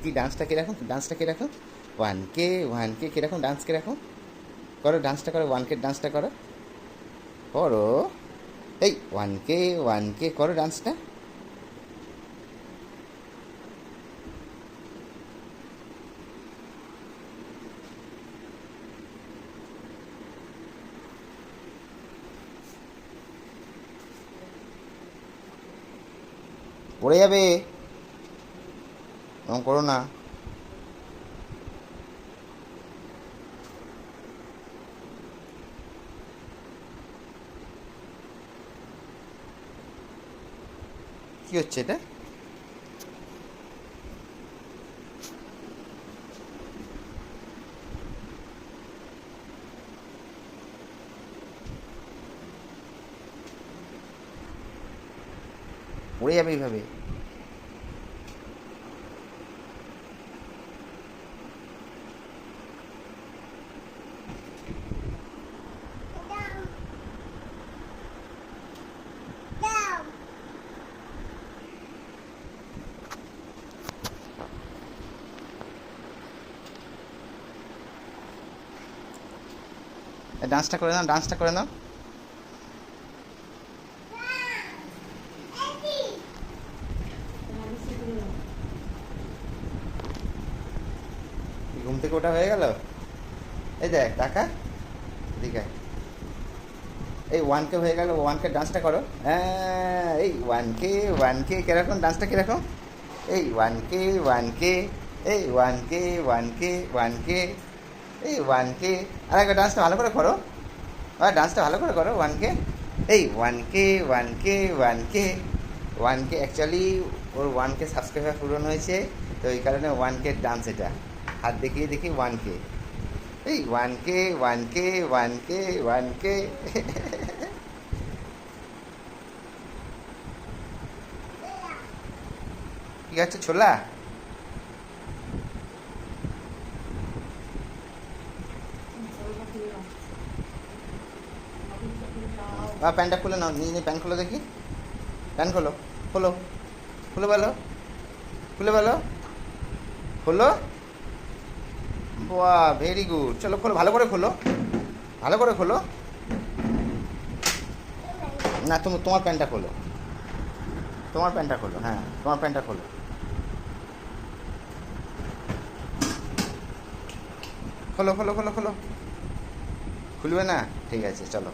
কি ডান্সটা কীরকম, ডান্সটা কীরকম? ওয়ান কে ওয়ান কে কীরকম ডান্স, কীরকম করো ডান্সটা, করো ওয়ান কে ডান্সটা করো, করো। এই ওয়ান কে করো ডান্সটা। পড়ে যাবে, এরকম করো না। কী হচ্ছে এটা? পড়ে যাবে এইভাবে। ডান্সটা করে নাও, ডান্সটা করে নাও। ঘুম থেকে ওটা হয়ে গেল? এই দেখ টাকা, ঠিক আছে। এই ওয়ান কে হয়ে গেল, ওয়ান কে ডান্সটা করো। হ্যাঁ, এই ওয়ান কে কীরকম ডান্সটা কীরকম? এই ওয়ান কে এই ওয়ান কে এই ওয়ান কে। আর একবার ডান্সটা ভালো করে করো, আর ডান্সটা ভালো করে করো ওয়ান কে। এই ওয়ান কে অ্যাকচুয়ালি ওর ওয়ান কে সাবস্ক্রাইবার পূরণ হয়েছে, তো এই কারণে ওয়ান কে ডান্স এটা। হাত দেখিয়ে দেখি ওয়ান কে, এই ওয়ান কে। কি হচ্ছে ছোলা? প্যান্টটা খুলে নাও, নিয়ে নিয়ে প্যান্ট খোলো দেখি, প্যান্ট খোলো, খোলো, খুলে বলো, খুলে বলো, খোলো। বাহ, ভেরি গুড, চলো খোলো, ভালো করে খোলো, ভালো করে খোলো। না, তুমি তোমার প্যান্টটা খোলো, তোমার প্যান্টটা খোলো, হ্যাঁ তোমার প্যান্টটা খোলো। খোলো খোলো খোলো খোলো, খুলবে না? ঠিক আছে চলো।